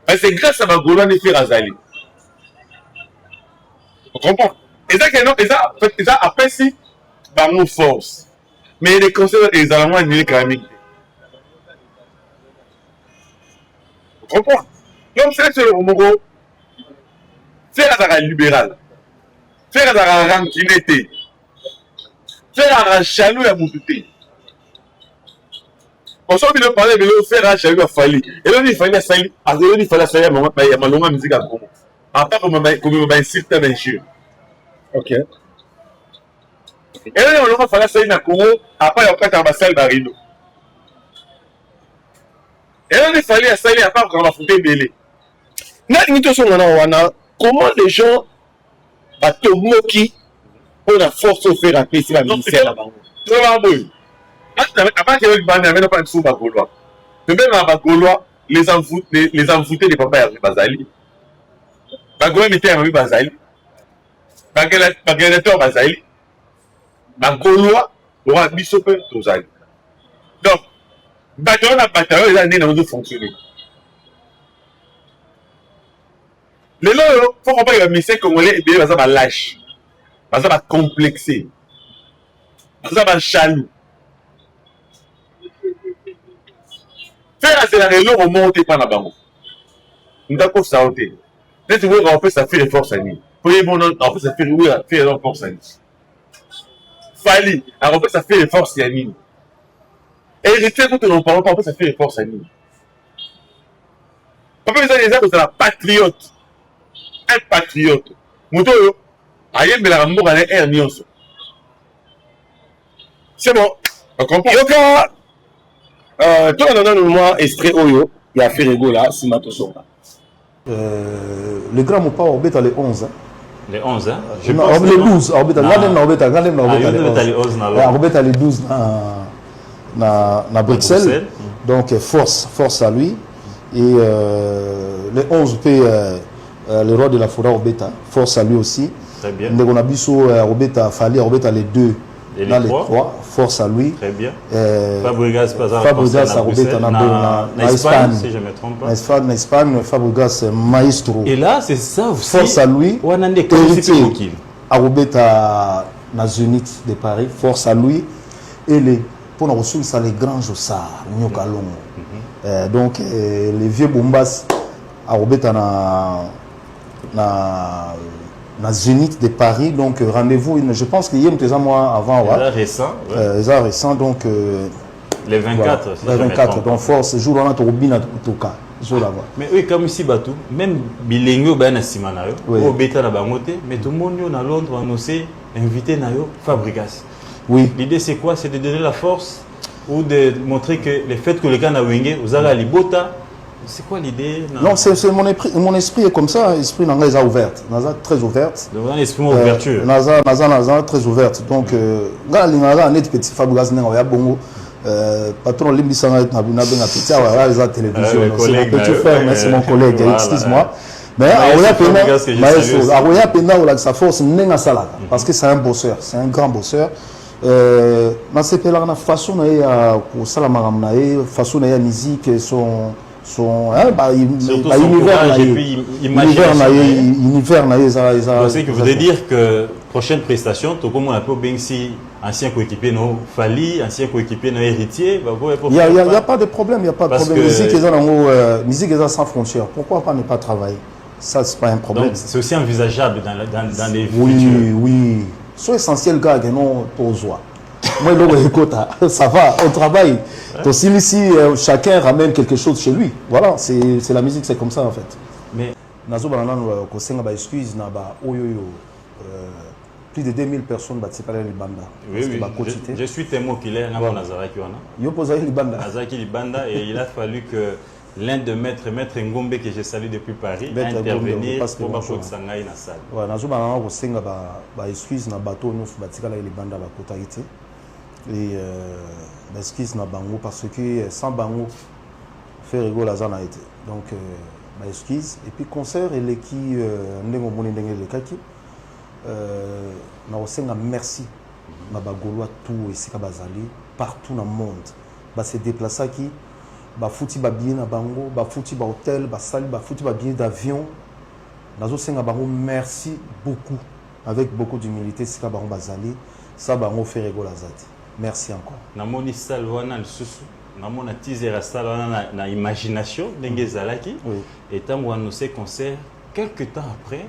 c'est grâce à ba Gaulois ne faire azali on comprend et ça que non et ça après si bango force mais les conseils des Allemands ni les chroniques on comprend donc c'est le Mogo faire la libéral faire la rankinete faire la chalou ya mututé on s'en vient de parler de faire la chalou à Fali et là il fallait Fali à il fallait Fali à malonga musique à Congo à part comme un certain jeu ok Et là, on a fallu ça na Congo, après on a fait un rideau. Et là, il fallait ça, il a pas encore foutu belé. Comment les gens à Tomoki pour la force au faire appeler la ministère là-bas? Avant qu'il y ait une bande, il n'y avait pas de sous Bagolois. Même à Bagolois, les envoûtés des papas à Bazali. Bagolois mettaient à Bazali. Bagalateur Bazali. Bagolois aura bisopé Tozali. Donc, bataillon à bataillon, les années n'ont pas fonctionné. Les lots, il faut comprendre que le ministère congolais est lâche. Parce que complexé. Parce que chalou. Faire c'est la réunion au monte pas la banque. Nous avons ça au thé. Dès que vous avez fait ça fait les forces à nous. Pour les bons en fait ça fait oui faire les forces à nous. Fali, en fait ça fait les forces à nous. Et rester quand on parle pas en fait ça fait les forces à nous. En fait ça les gens c'est la patriote. Un patriote. Muto yo aye bela mboka na air nyonso. C'est bon. On comprend. Yoka toi on a moi extrait oyo il a fait rigolo là si mato songa. Le grand mot pas orbite les 11 hein. Les 11 hein. Je pense les 12 orbite les 12 na Bruxelles. Donc force à lui et les 11 pays le roi de la forêt Obeta, force à lui aussi. Très bien. On a biso Obeta, Fali, Obeta les deux. Et les trois, force à lui. Très bien. Fabregas à Obeta en Espagne, si je ne me trompe pas. En Espagne, Fabregas maestro. Et là, c'est ça aussi. Force à lui. Héritier à Obeta na Zénith de Paris, force à lui. Et les pour nous recevoir ça les grands Jossard, Nyokalongo. Donc les vieux bombas à Obeta na Zénith de Paris, donc rendez-vous, je pense qu'il y a un mois avant. C'est récent, donc. Les 24, voilà, les 24, donc force, jour on a Robina Toka. Mais oui, comme ici, bateau, même Bilingo, ben à Simanayo, au Beta la Bangote, mais tout le monde à Londres a annoncé, invité Nayo, Fabregas. Oui. L'idée c'est quoi? C'est de donner la force ou de montrer que le fait que les gars n'a wingé, vous avez Libota. C'est quoi l'idée? Non, c'est mon esprit est comme ça, l'esprit n'a ouverte, très ouverte. Donc l'esprit ouverture. Naza très ouverte. Donc Naza net petit Fabregas n'a pas bongo. Patron Limbisanga na petit à la télévision. C'est mon petit frère, mais c'est mon collègue. Excuse-moi. Mais Aroya Pena ou sa force n'est sala parce que c'est un bosseur, c'est un grand bosseur. Dans ces pays-là, on a façon pour Salamara, façon de musique son univers. C'est que vous voulez dire que prochaine prestation, tout comme on a peu bien si ancien coéquipier non Fali, ancien coéquipier non héritier, il n'y a pas de problème, il n'y a pas de problème. Musique est sans frontières. Pourquoi pas ne pas travailler? Ça c'est pas un problème. C'est aussi envisageable dans les futurs. Oui. C'est essentiel gars que non pour joie. Moi, ça va, on travaille. Aussi, ici, chacun ramène quelque chose chez lui. Voilà, c'est la musique, c'est comme ça en fait. Mais, plus de 2000 personnes qui parlent le banda. Oui, je suis témoin qu'il est un Nazaraki. Et il a fallu que l'un de maître Ngombe que j'ai salué depuis Paris intervenir pour que ça aille dans la salle. Et excuse na bango parce que sans bango faire rigoler la été. Donc excuse et puis concert et les qui ndenge moni ndenge le kaki na osenga merci na bagolois tout et sika bazali partout dans le monde ba se déplacer qui ba fouti ba billet na bango ba fouti ba hôtel ba sali ba fouti ba billet d'avion nazo senga bango merci beaucoup avec beaucoup d'humilité sika bango bazali ça bango fait rigoler zati. Merci encore. Namoni salwana le susu, namona teaser salwana na imagination d'engezalaki et tant on annoncé concert quelques temps après,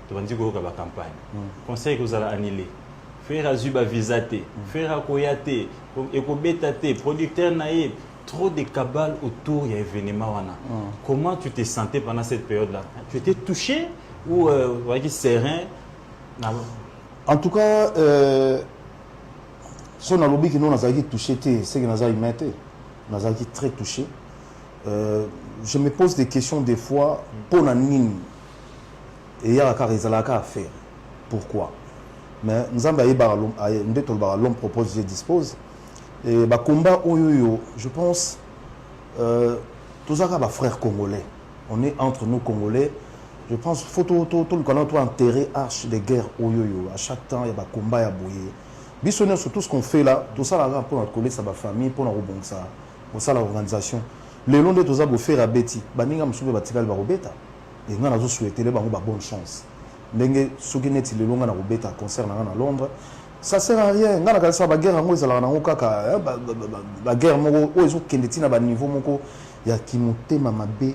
tu vas dire que la campagne. Concert que vous allez annuler. Faire azuba visate, faire koyate, ekobetate, producteur naïf, trop de cabales autour il y a événement wana. Comment tu te sentais pendant cette période-là? Tu étais touché ou serein? En tout cas Si on a lobby qui nous a touché, c'est que nous avons été, nous avons très touché. Je me pose des questions des fois pour la nine et il y a à faire. Pourquoi? Mais nous avons l'homme propose, je dispose. Et le combat, je pense, tous les frères congolais, on est entre nous Congolais. Je pense qu'il faut tout le Canada enterrer arche de guerre. À chaque temps, il y a des combats à bouiller. Bisonner sur tout ce qu'on fait là, tout ça là pour notre collègue, sa famille, pour notre bon ça, pour ça l'organisation. Les longs de tout ça pour faire à Betty, baninga msube batikal ba robeta. Et nous avons souhaité les bango ba bonne chance. Ndenge sokineti les longs na robeta concert na Londres. Ça sert à rien. Ngana ka sa ba guerre ngo ezala na ngokaka ba guerre moko o ezo kendeti na ba niveau moko ya kimotema mabe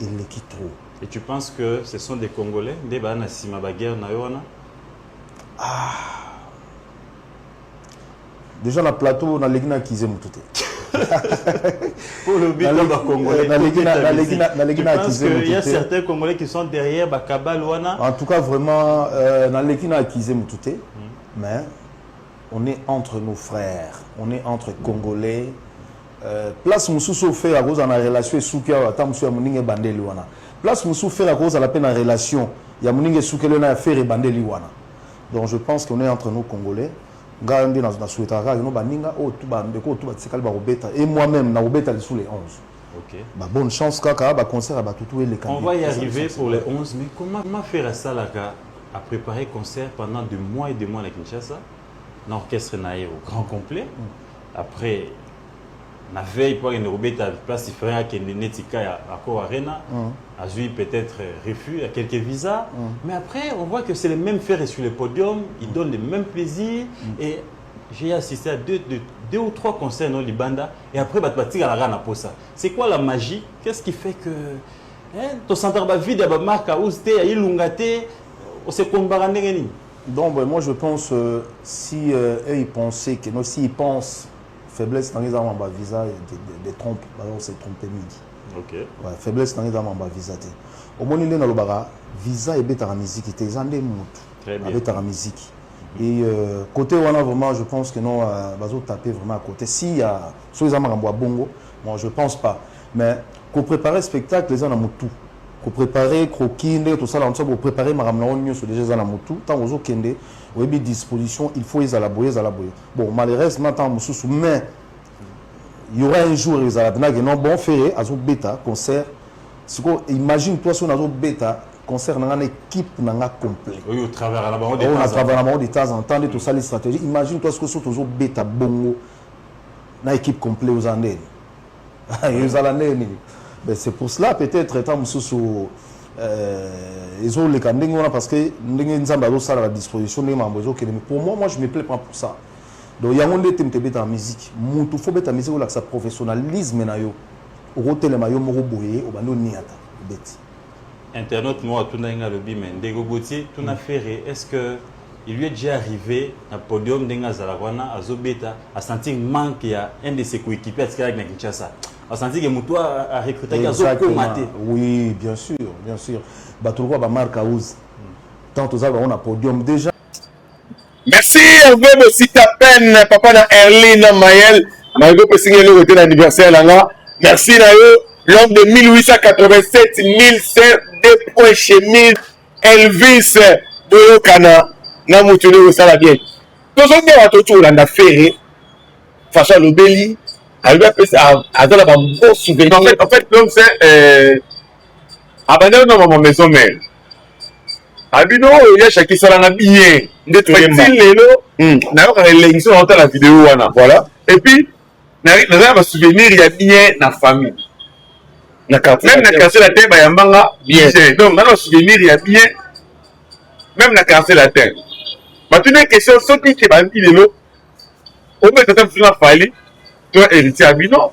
eleki trop. Et tu penses que ce sont des Congolais, des bana sima ba guerre na yona? Déjà le plateau na legina kize mutute. Pour le but de Congolais. Tu penses qu'il y a certains Congolais qui sont derrière Bakabal Wana? En tout cas vraiment na legina kize mutute. Mais on est entre nos frères, on est entre Congolais. Place Moussou fait à cause de la relation Soukia, Tamsou Mouninge Bandeli Wana. Place Moussou fait à cause de la peine en relation, il y a Mouninge Soukia Lena Faire et Bandeli Wana. Donc je pense qu'on est entre nous Congolais. Gardez dans la Souetara, nous Baninga, et moi-même, na Obeta sous les 11. Ok. Bonne chance, Kaka, concert à Batutou et les candidats. On va y arriver pour les 11, mais comment faire ça là à préparer concert pendant des mois et des mois à Kinshasa? L'orchestre naïe au grand complet. Après, la veille pour une robette à place différente qui est Netika à Ko Arena, a eu peut-être refus à quelques visas. Mais après, on voit que c'est les mêmes faits sur le podium, ils donnent les mêmes plaisirs. Et j'ai assisté à deux ou trois concerts dans Libanda. Et après, tu vas à la posa. C'est quoi la magie? Qu'est-ce qui fait que ton centre va vide, il y a marque à Ousté, il y a Ilungate, on s'est comparé. Donc, moi je pense, si eux ils pensaient que, s'ils pensent faiblesse dans les armes en visa des trompes, alors c'est trompé midi. Ok. Ouais, faiblesse dans les armes en visa. Au moins il est dans le bara, visa et bêta la musique, il était en des mots. Très bien. Bêta la musique. Et côté on a vraiment, je pense que non, bazo taper vraiment à côté. Si y a sur les armes en bongo, moi je pense pas. Mais qu'on prépare le spectacle, les gens ont tout. Qu'on prépare croquis, tout ça là, on peut préparer maramnaon sur les gens ont tout. Tant aux autres kende, au début disposition, il faut les alaboyer. Bon, malheureusement, tant sous mais il y aura un jour les alabna qui non bon faire à bêta concert. Imagine toi si on a bêta concert dans une équipe n'a complet. Oui, au travers là-bas, on a travaillé de temps en temps de tout ça les stratégies. Imagine toi ce que sont toujours bêta bongo dans équipe complète aux années. C'est pour cela peut-être étant sous ils ont les candidats parce que nous avons ça à la disposition des membres. Pour moi je me plais pas pour ça. Donc il y a un thème de la musique. Il faut mettre la musique avec sa professionnalisme na yo. Au hôtel mayo moro boyer au bando niata. Internaute moi tout n'enga le bim Ndego Gauthier tout n'a fait est-ce que il lui est déjà arrivé à podium d'enga Zalawana à Zobeta à sentir manque il y a un de ses coéquipiers à Skirag na Kinshasa. A senti que Moutoua a recruté oui, bien sûr. Batouroua ba marque Aouz. Tant aux on a podium déjà. Merci Hervé aussi ta peine papa na Erline Mayel. Margot peut signer le côté d'anniversaire là. Merci Nayo, l'homme de 1887 1007 2 points chez 1000 Elvis Boyokana na mutule au sala bien. Tous on dit à tout on a fait façon l'obéli. Elle va faire un bon souvenir. En fait, l'homme c'est abandonné dans ma maison mère. Abino, il y a chacun ça l'a bien. L'élection dans la vidéo voilà. Et puis, dans un souvenir, il y a bien la famille. Même la cassé la terre, il y a manga bien. Donc dans le souvenir, il y a bien. Même la cassé la terre. Mais tu n'as question, ce qui est bandit de l'eau. Au moins, c'est un film à faillir. Toi, héritier Abino,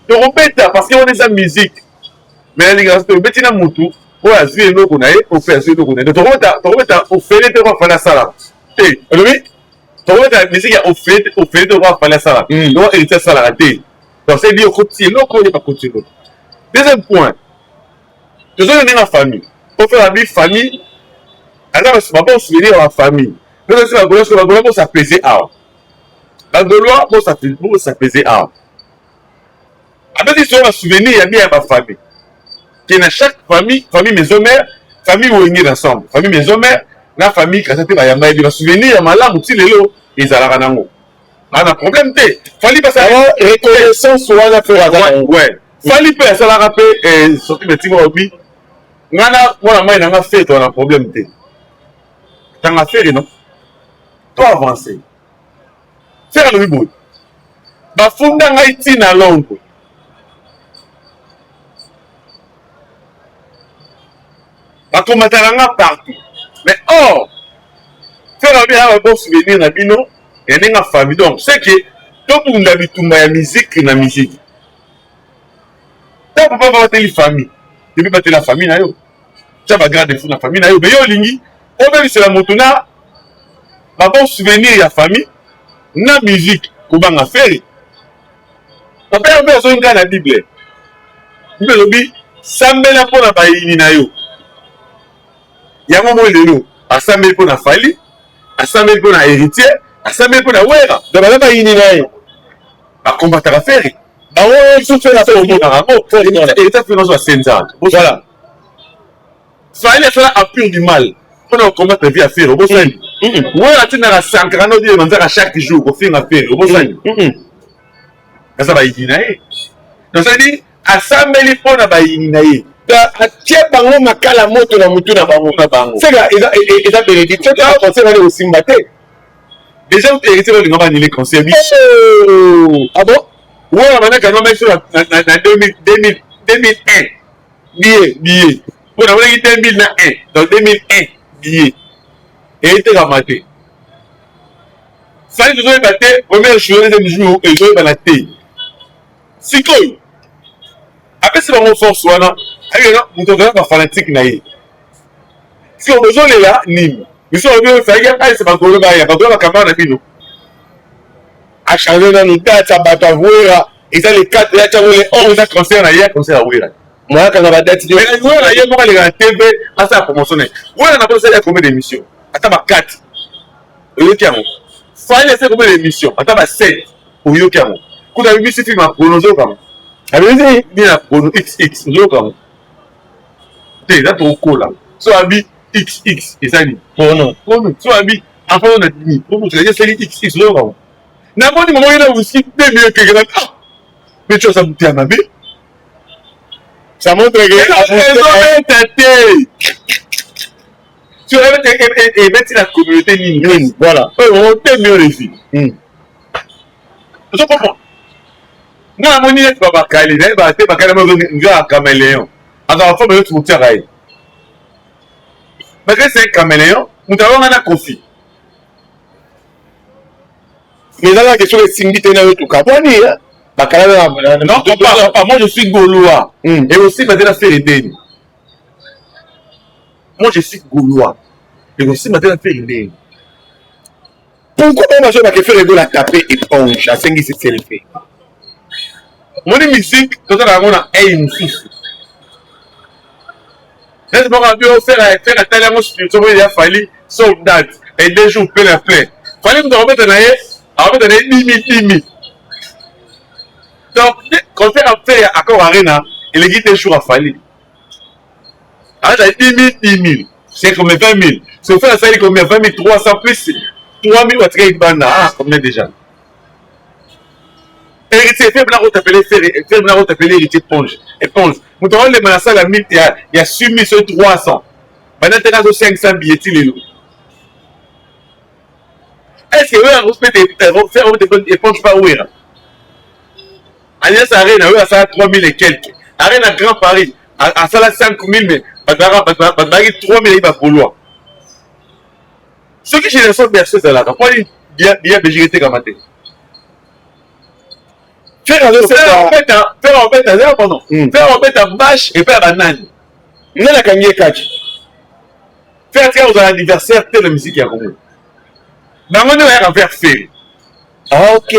tu répètes parce qu'on est en musique. Mais les gars, tu répètes dans Moutou, pour assurer nos qu'on a, pour faire assurer nos qu'on a. Tu répètes au fait de voir faire la salle. Tu répètes la musique au fait de voir faire la salle. Non, héritier salle raté. Donc, c'est dit au côté, l'autre, on n'est pas côté l'autre. Deuxième point, tu es dans la famille. Pour faire la vie famille, alors, c'est pas bon souvenir à la famille. Donc, c'est la bonne chose, ça plaisait à. Bagolois, bon, ça faisait art. Après, ils sont souvenir, il y a bien ma famille. Qui est dans chaque famille maison-mère, famille où ils sont ensemble. Famille maison-mère, la famille, quand c'était la yamba, il va souvenir, il y a malade, aussi les lots, ils ont la ranango. On a un problème, fallait pas ça. Alors, reconnaissance, on a fait ouais. Fallait pas ça la rappeler, sortir de Timo Obi. Nana, moi, la main, fait, on a un problème, t'as un affaire, non? Toi, avancer. Faire le ribou. Bah, funda ngaiti na longo. Bah, combattre partout. Mais, oh! Faire un bon souvenir, na bino, et n'a famille. Donc, c'est que, tout le monde a vu tout ma musique, na musique. T'as pas voir telle famille. Tu peux pas la famille, na yo. Tu vas garder fou la famille, na yo. Mais yo, lingi, on va c'est la motona. Bah, bon souvenir, la famille. Na musique kobanga fere papa yo bezo nga na bible bible lobi sambela pona bayini na yo yango mo lelo asambeli pona fali asambeli pona héritier asambeli pona wera de bana bayini na yo bakombataka fere bango so fait la et état finance wa senza voilà fali asala appur du mal pona combattre vie à faire obosani wera tinaka sankara no dire manzaka chaque jour ko finga faire obosani ça va y nae donc ça dit asambeli pona bayini na ye atie bango makala moto na mutu na bango c'est là eza bénédiction ta conseil na le simbate déjà on hérité le ngaba ni les conseils ah bon wera manaka no mettre na 2001 billet pona wona 2001 donc 2001 billet et était ramaté ça dit toujours batté premier jour deuxième jour et jour banaté sikoyo après c'est bango force wana ayena muto kana ba fanatique na ye si on besoin les là nini biso on veut faire ya c'est ba golo ba ya ba golo kamba na bino a changer na nutata bata wera et ça les 4 ya chango les 11 concert na ya concert à wera moi quand ba date mais wera ye mo ka les TV à sa promotionner wera na poser combien d'émissions ata ba 4 oyokiamo fallait c'est combien d'émissions ata ba 7 oyokiamo kuna bibi si film a prononcé comme allez-y bien prono XX oyokiamo te da to kola so abi XX et ça ni prono so abi afin na ni pour que c'est XX oyokiamo na moni mo ina aussi de mieux que grand ah mais tu as ça bouté à ma bé ça montre que tu vas mettre la communauté nini voilà on t'aime mieux les filles je comprends na moni net baba kali na ba te bakala mo nga caméléon aka fa me tu mutiaka ye mais c'est caméléon mutawanga na kofi mais là la question est singité na tout kaboni bakala non pas moi je suis gaulois et aussi maintenant faire aider moi je suis gaulois et aussi maintenant faire aider pourquoi on va faire faire la taper éponge à 5 c'est le fait mon musique tout à on a un souci laisse-moi faire la telle spirituelle il a fallu soldat et 2 jours plein à plein fallait nous remettre dans avec 10 000 donc quand on fait accord arena il est guidé jour à fallu avec 10 000 c'est comme 20 000 si on fait la salle combien 20 300 plus 3 000 à traiter banda ah combien déjà héritier fait blanc t'appeler fait blanc t'appeler héritier éponge nous avons les menaces à la 1000 il y a 6 300 maintenant tu as 500 billets les est-ce que vous avez faire une éponge par où Agnès Arena, oui, ça a 3 000 et quelques. Arena Grand Paris, à ça 5 000, mais Badara 3 000 et il va pour loin. Ce qui j'ai le berceuse là, quand il y a BGT comme matin. Faire en fait un bâche et faire un banane. Il y a la cagné catch. Faire tiens aux anniversaires, telle musique qui a commun. Mais on va faire faire. Ok.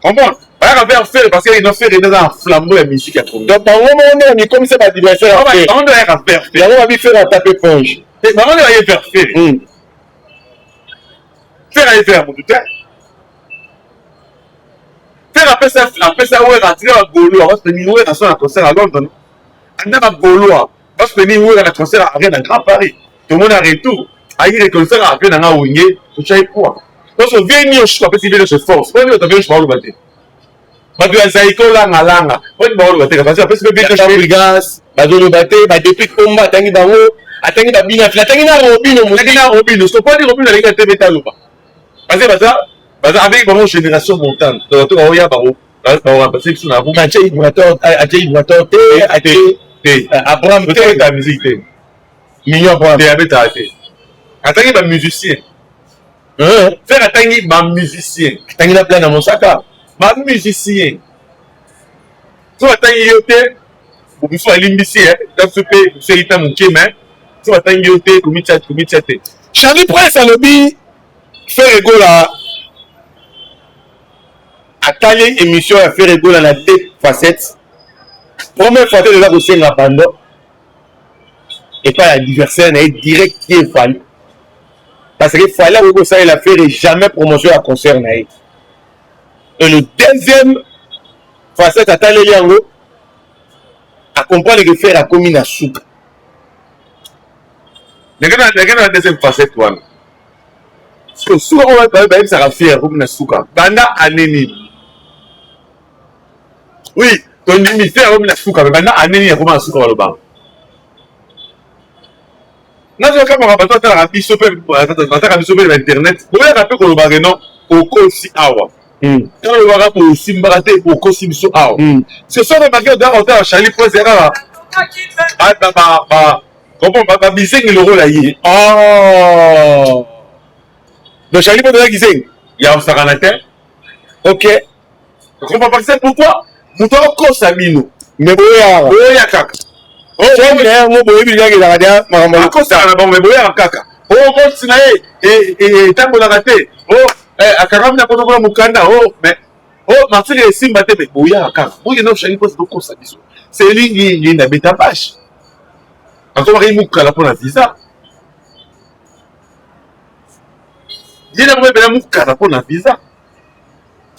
Comprends? On va faire faire parce qu'il y a une affaire dans un flambeau la musique qui a commun. Donc, on est comme ça, l'anniversaire. On doit faire faire. On va faire la taper ponge. Mais on doit faire faire. Faire aller faire, mon tout. faire après ça ouais rentrer à Golo on va se venir ouais à son concert à Londres anda à Golo on va se venir ouais à concert à Rennes à Grand Paris tout le monde a retour à y concert à Rennes à Wingé tout ça est quoi donc on vient ni au choix parce qu'il vient de se force moi je t'avais je parle le bateau ya zaiko langa langa on va le bateau parce que bien que je brigas bateau le bateau ba depuis combat tangi bango atangi ba bina tangi na robino so pas dire robino avec la TV taloba parce que baza avec une génération montante donc on y a parce que sur la route Adjei Ibrator Abraham te ta musique te million Abraham te abeta te atangi ba musicien faire atangi ba musicien atangi na plan na mosaka ba musicien so atangi yote buso alimbisi dans ce pays c'est ita mukema so atangi yote kumichat te Charlie Prince alobi faire rigola atali émission à faire rigola na deux facettes première facette de la aussi na bando et pas l'adversaire na direct qui est fallu parce que fallait que ça il a fait jamais promotion à concert na et le deuxième facette atali yango à comprendre que faire la commune à souka la deuxième facette one so souka on va pas ça va faire commune à souka banda aneni oui ton ministère commune à souka mais banda aneni ya commune à souka waloba na zo kama ba to tala biso pe ataka biso pe internet bo ya pe ko loba non oko si awa quand le wara pour simba te oko si biso awa ce sont des marqueurs de Charlie Prince era comment ba biseng le rôle ayi oh donc Charlie Prince biseng ya osakanateur OK je comprends pas ça pourquoi muto ko sabino mais boya kaka oh ouais mo boye bi ngaki la dia mama ko sa na bon mais boya kaka oh bon sinae et tango la raté oh akaramna ko ko mukanda oh mais oh Martin et Simba te mais boya kaka boye no Charlie Prince ko sa biso c'est lingi na beta page quand on va mukala pour la visa il a même mukala pour la visa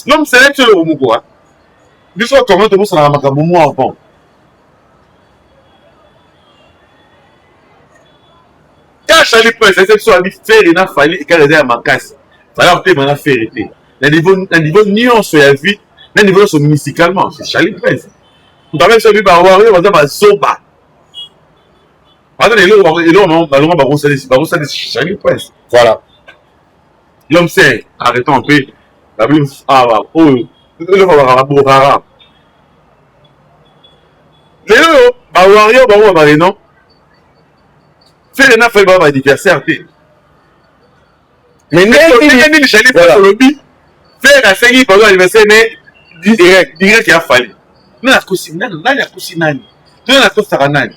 l'homme c'est le mukoa biso comment tout ça na makambo mo avant quand Charlie Prince c'est sur ami faire na fali quand les a makasi alors te mana faire été na niveau nuance ya vie na niveau musicalement c'est Charlie Prince on va même se ba wa on va ba zoba attendez le ba Charlie Prince voilà l'homme c'est arrêtons un peu la Bible oh le va ba lelo ba wario ba non faire na fait ba adversaire te mais ni Charlie Prince lobby faire à 5 pour l'adversaire mais direct ya fallait na kusinani nani akusinani tena tosaka nani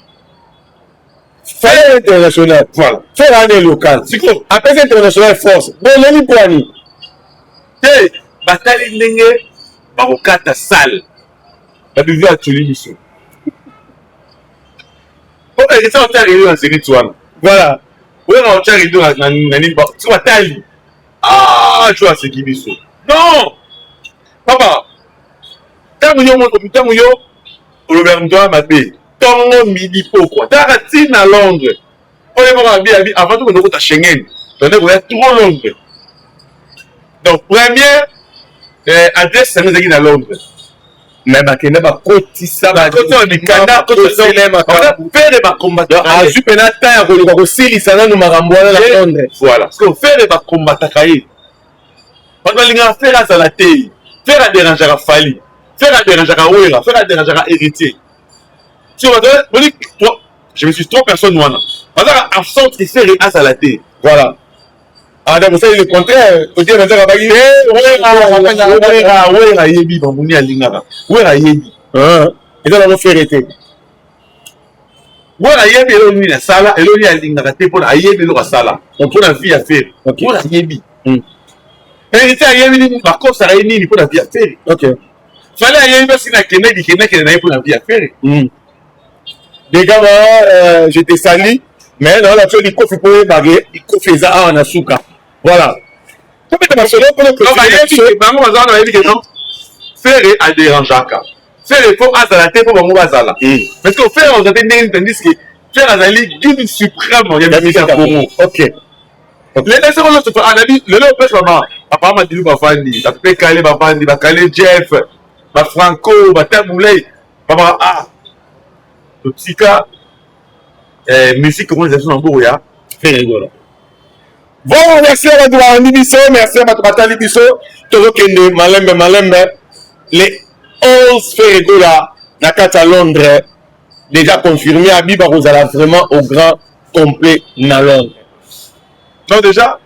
faire international voilà faire année local siko après international force bon nani poani te batali ndenge ba kokata salle ba bivu atuli biso oh et ça on t'a réuni en série toi voilà ouais on t'a réuni na nini ba tu batali ah tu as ce qui biso non papa tango yo Robert Ndoa mabe tongo midi pourquoi t'as raté à Londres on est pas bien avant tout on est à Schengen on est trop Londres donc première adresse c'est nous à Londres mais bakenda ba kotisa ba koto mikanda koto selema ka faire ba combattre azu pena ta ya ko ko silisa na makambo na Londres voilà parce que faire ba combattre kai pas linga faire ça la tei faire à déranger à Fali faire à déranger à Ouera faire à déranger à héritier tu vois toi je me suis trop personne noire parce que absent qui fait à ça la tei voilà ah donc c'est le contraire au dire maintenant ba Ouera yebi bambuni alinga Ouera yebi et ça va faire été Ouera yebi elo ni na sala elo ni alinga te pour ayebi lo sala on peut la vie à faire Ouera yebi héritier ayebi ni ba ko ça réuni pour la vie à faire OK fallait ayebi parce qu'il a kené na pour la vie à faire les gars je te salue mais non la chose il faut pour baguer il faut faire ça en asuka voilà comment tu vas solo pour le bango bazana yebi que non Ferré a dérangé Ferré faut azalater pour bango bazala parce que Ferré on attend ndenge tandis que Ferré azali guide suprême il y a musique à Congo. OK. Les laissez on se faire analyse le pèse maman papa m'a dit ba fandi ba pe calé ba fandi ba calé Jeff ba Franco ba Taboulay papa le psyka musique congolaisation en Boya Ferré gola. Bon, merci à Madouane Bisso, merci à Matoubatali Bisso, Torokende, Malembe. Les 11 Ferrego là, à Londres, déjà confirmé, à Biba Rosala vraiment au grand complet dans Londres. Non, déjà,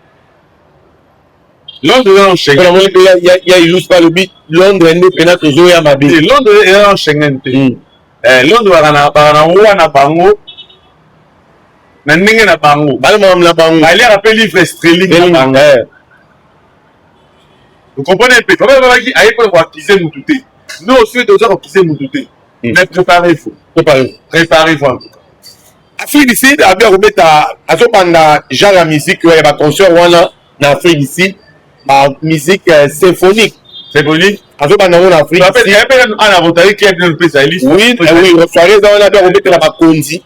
Londres est en Schengen. Il y a illustre pas le but, Londres est indépendant de Zoya Mabi. Londres est en Schengen. Londres est en Bango. Na ndenge na bango na bango ali rappel livre streaming na bango vous comprenez un peu papa qui aille pour acquiser mututé nous aussi déjà acquiser mututé mais préparez-vous Afrique du Sud a bien remettre à ce pendant genre la musique il y a concert wana na Afrique du Sud la musique symphonique à ce pendant on Afrique du Sud on a voté qui est bien le spécialiste oui soirée on a bien remettre la bakonzi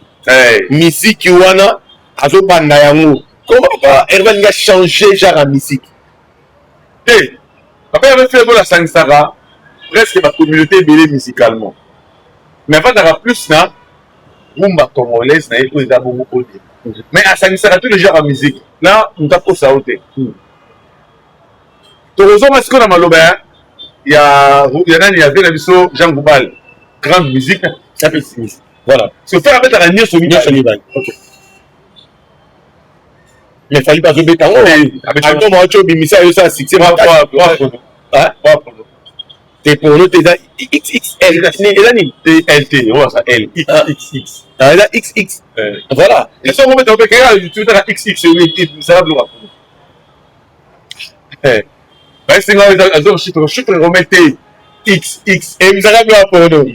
musique wana azo banda yango comment pas Hervé a changé genre la musique papa avait fait la Sangsara presque la communauté belé musicalement mais avant d'avoir plus na rumba congolaise na eko eza bongo côté mais à Sangsara tous les genres de musique là on t'a pas ça ôter Torozo parce qu'on a maloba il y a avait la biso Jean Goubal grande musique ça peut se voilà. Se faire avec la nier sur Michel Solivan. OK. Mais fallait pas jouer tant. Attends moi tu bimisa yo ça succès moi hein? T'es pour nous t'es XXL TLT on ça L XX. Ah là XX. Voilà. Et ça on va mettre avec tu as XX oui ça va bloquer. Ben c'est là je te remettre XX et vous allez bien pour nous.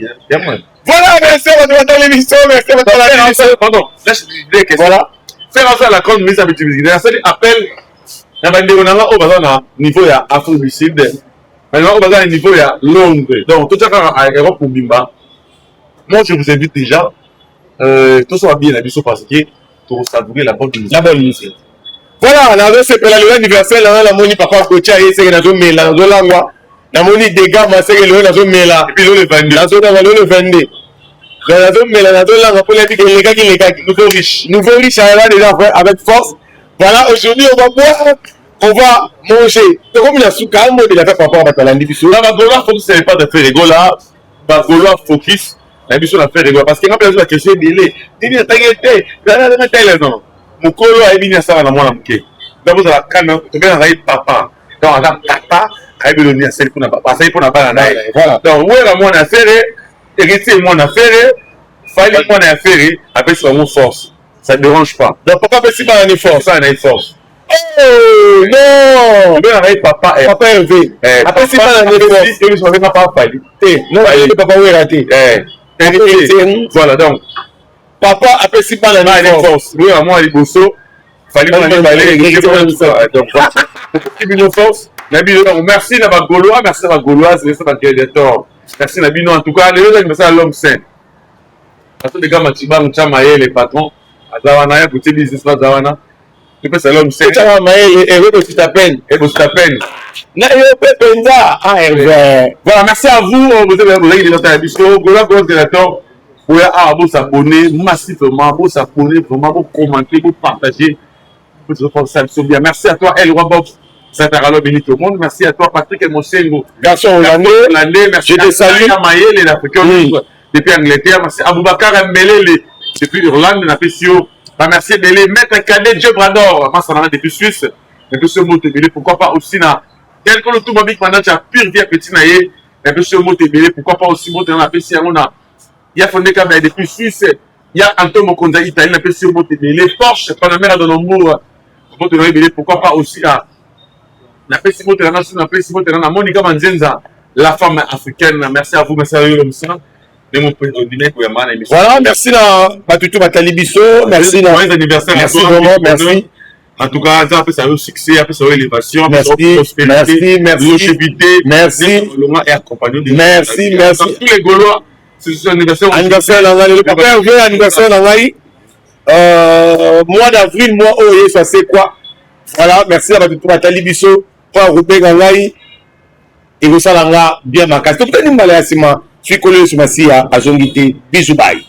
Voilà, merci à votre émission, merci à votre émission. Pardon, laisse des questions. Voilà. Faire affaire à la grande mise à l'utilisation. C'est-à-dire, appel, il y a un niveau à Afrique du Sud. Maintenant, on va un niveau à Londres. Donc, tout ça, à Europe ou Bimba. Moi, je vous invite déjà, tout ça va bien, la mission parce que pour savourer la bonne musique. La bonne musique. Voilà, on avait ce phénomène universel, la moni papa Kocha, et c'est dans le la langue. La moni des gars, ma sœur, le nazo mela. Et puis le 22. La zone le 22. La nazo mela, la zone langue pour les gars qui les gars nouveau riche. Nouveau riche, là déjà avec force. Voilà, aujourd'hui on va boire, on va manger. C'est comme la souka, on de la faire papa à la division. Là, Bagoloa, faut que ce n'est pas de faire rigolo là. Bagoloa focus. La mission a fait rigolo parce qu'il y a pas la question de il t'inquiète, là non. Mukolo a mis ça dans mon amké. D'abord la canne, tu viens avec papa. Donc on a papa. Aïbeloni a celle pour na papa, ça pour na bana naï. Voilà. Donc ouais la mon affaire, héritier mon affaire, fallait mon affaire avec son force. Ça ne dérange pas. Donc papa peut si pas un effort, ça un force. Oh non. Ben avec papa élevé. Après si pas un effort, il se fait pas fallait. Non, papa oui raté. Héritier. Voilà donc. Papa après si pas un effort. Oui à moi les bosso, fallait mon fallait donc voilà. Une force. Merci à ma Gaulois, merci à ma Gauloise, merci à ma Guédiator. Merci à Bino en tout cas, les autres, merci à l'homme saint. Parce que les gars, Matiba, Mouchamaye, les patrons, à Zawana, pour tes business, Zawana. Tu peux, c'est l'homme saint. Mouchamaye, et vous, c'est ta peine. Et vous, c'est ta peine. Voilà, merci à vous, vous avez des notes à la bistrot, Gaulois, Guédiator. Vous pouvez s'abonner massivement, vous s'abonner, vraiment, vous commenter, vous partager. Vous faire ça bien. Merci à toi, El Robox. Saint-Aralo, béni tout le monde. Merci à toi, Patrick et Mosengo. Garçon hollandais. Merci à Salut Mayele, l'Africain depuis Angleterre. Merci à Aboubakar Mbelele depuis Irlande, merci à Bélé, Maître Cadet Dieu Brador, depuis Suisse. Depuis ce mot Tébélé, pourquoi pas aussi na tel que le tout mobile pendant que tu as pire vie à petit naïe. Depuis ce mot Tébélé, pourquoi pas aussi mot Tébélé, il y a Fondé Kabé depuis Suisse. Il y a Antoine Mokonza Italien, depuis ce mot Tébélé. Porsche, Panamera de Nombourg. Pourquoi pas aussi à la Monica Manzenza, la femme africaine. Merci à vous, merci à vous. Voilà, merci à Batutu Batalibiso. Merci à anniversaire. Merci vraiment, merci. En tout cas, ça a eu succès, ça a eu élévation, merci, prospérité, longévité, merci, et accompagné de merci. Tous les Gaulois, c'est un anniversaire. Anniversaire le papa Hervé, anniversaire d'Angaï. Mois d'avril, mois oye, ça c'est quoi? Voilà, merci à tout Nathalie Bisso pour grouper Angaï. Et vous savez, bien ma casse. Tout le monde est là, je suis collé sur ma scie à Zongité. Bisous, bye.